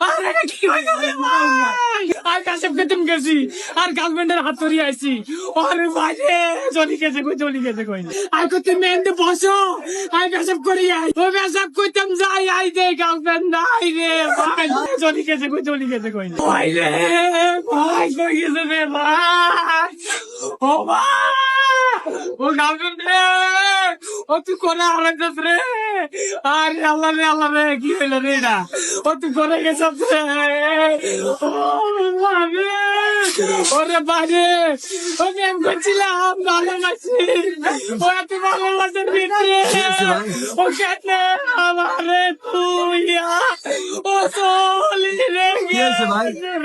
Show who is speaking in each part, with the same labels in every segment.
Speaker 1: আরে কি হয়ে গেল ভাই? আর কাশেমকে তুমি গেছি আর গার্লফ্রেন্ডের হাত ধরিয়ে আইছি। আরে ভাই রে চলি গেছে কই আর করতে মেনতে বসো আর কাশেম করি আই ও কাশেম কইতাম যাই আই দে গার্লফ্রেন্ড নাই রে ভাই চলি গেছে কই ভাই রে ভাই কই গেছে রে ভাই ও ভাই ও গার্লফ্রেন্ড রে ও তুই কোনে হারাইছিস রে আরে আল্লাহ রে কি হইল রে এটা ও তুই কোনে গেছিস রে ওরে বাজে ও প্রেম করছিলাম ভালোবাসি ও এত ভালোবাসার ভিতরে ও কেটে আমারে তুই ও চলি রে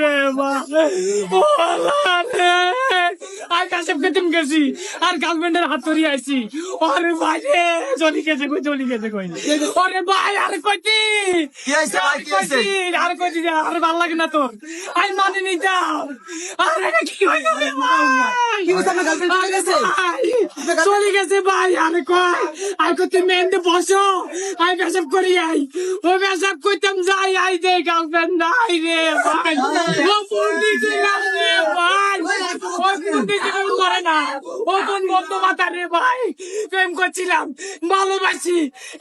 Speaker 1: রে মা ও রে আর কাশেমকে তুমি গেছি আর গার্লফ্রেন্ডের হাত ধরিয়ে আইছি। আরে ভাই রে চলি গেছে কই ওরে ভাই আরে কইতি আরে কইতি আরে ভালো লাগে না তোর আই মানে নি যাও আরে কি হয়ে গেল চলে গেছে ভাই আরে কই আর কইতে মেনতে বসো আই পেশাব করি আই ও পেশাব কইতাম যাই আই দে গার্লফ্রেন্ড নাই রে ভাই ও ফুটি রে ভাই ও ফুটি করে না ও কোন বন্ধ মাথা রে ভাই প্রেম করছিলাম ভালোবাসি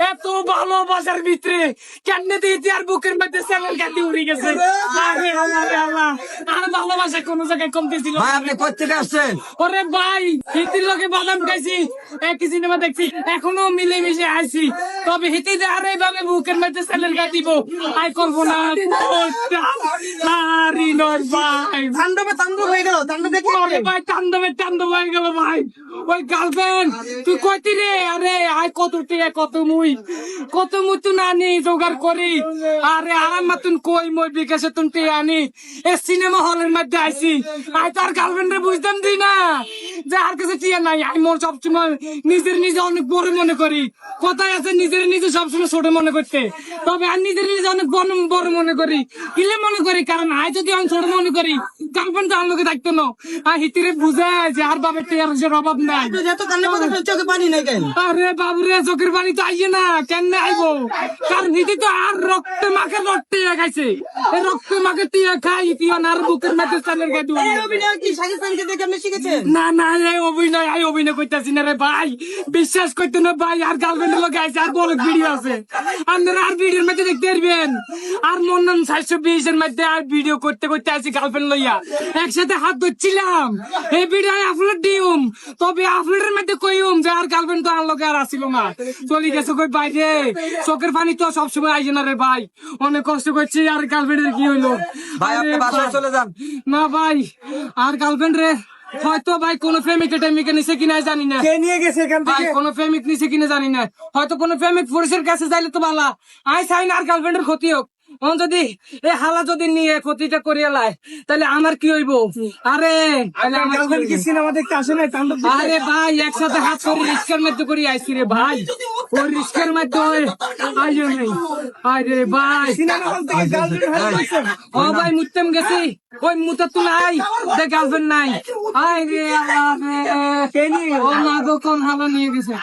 Speaker 1: এত ভালোবাসার ভিতরে কেমনে দিতে আর বুকের মধ্যে সেলের কাটি উড়ে গেছে আরে আল্লাহ আর ভালোবাসা কোন জায়গায় কমতে ছিল
Speaker 2: ভাই আপনি কোথেকে আসছেন?
Speaker 1: ওরে ভাই হিতির লোকে বাদাম খাইছি একই সিনেমা দেখছি এখনো মিলেমিশে আইছি তবে হিতিতে আর এইভাবে বুকের মধ্যে সেলের কাটি দিব আই করবো না আরে নয় ভাই
Speaker 2: তাণ্ডব হয়ে গেল, তাণ্ডব দেখে
Speaker 1: ওরে ভাই তাণ্ডব হয়ে গেল ভাই ওই গার্লফ্রেন্ড তুই কইতি রে আরে আই কত মুই তো নানি জোগাড় করি আরে আমার মতন কই মই বিকাশে তুনতে আনি এ সিনেমা হলের মধ্যে আইছি আই তার গার্লফ্রেন্ডে বুঝতাম দিই না যে আর কিছু টিয়া নাই আমি মোর সবসময় নিজে অনেক বড় মনে করি কোথায় আছে নিজে সবসময় ছোট মনে করতে তবে আর নিজে অনেক বড় মনে করি কিলে মনে করি কারণ আই যদি আমি ছোট মনে করি গার্লফ্রেন্ড তো লোকে থাকতো না আর হিতিরে বুঝায় যে আর বাবার টিয়ার অভাব নাই
Speaker 2: চোখে পানি নাই কেন?
Speaker 1: আরে বাবুরে চোখের পানি তো আইয়ে না কেন আইবো কারণ হিতি তো আর রক্তে মাখে খাইছে রক্ত মাখে টিয়া খাই ইতি আর বুকের মধ্যে চালের গায়ে দুই
Speaker 2: অভিনয় কি শাকিব খানকে দেখে আপনি শিখেছেন?
Speaker 1: না এই অভিনয় করতেছি না রে ভাই বিশ্বাস করতে না ভাই আর গার্লফ্রেন্ডের লোক আইছে আর বড় ভিডিও আছে আপনারা আর ভিডিওর মধ্যে দেখতে পারবেন আর মন 720 এর মধ্যে আর ভিডিও করতে আছি গার্লফ্রেন্ড লইয়া একসাথে হাত ধরছিলাম এই ভিডিও আপলোড দিউম তবে আপলোডের মধ্যে কইউম যে আর গার্লফ্রেন্ড তো আর লোক আর আসিল না চলে গেছে কই বাইরে চোখের পানি তো সবসময় আইছে না রে ভাই অনেক কষ্ট করছি আর গার্লফ্রেন্ডের কি হইলো
Speaker 2: ভাই আপনি বাসায় চলে যান।
Speaker 1: না ভাই আর গার্লফ্রেন্ড রে হয়তো ভাই কোন প্রেমিক নিছে কিনা জানি না
Speaker 2: কে নিয়ে গেছে এখান
Speaker 1: ভাই
Speaker 2: থেকে?
Speaker 1: কোন প্রেমিক নিছে কিনা জানি না হয়তো কোন প্রেমিক পুরুষের কাছে যাইলে তো ভালো আই চাই না আর গার্লফ্রেন্ডের ক্ষতি হোক যদি এই হালা যদি নিয়ে ক্ষতিটা করিয়া লাই তাহলে আমার কি হইব আরে তাহলে আমার
Speaker 2: গার্লফ্রেন্ড কি সিনেমা দেখতে আসে না? তাণ্ডব
Speaker 1: আরে ভাই একসাথে হাত করে রিস্কের মধ্যে করে আইছি রে ভাই ওই রিস্কের মধ্যে আইও নেই আরে ভাই
Speaker 2: সিনেমা হল থেকে গার্লফ্রেন্ড হারিয়েছেন?
Speaker 1: ও ভাই মুততেম গেছি ওই মুতা তো নাই দে গার্লফ্রেন্ড নাই আরে আল্লাহ রে
Speaker 2: কে নিয়ে
Speaker 1: ও না গো কোন হালা নিয়ে গেছে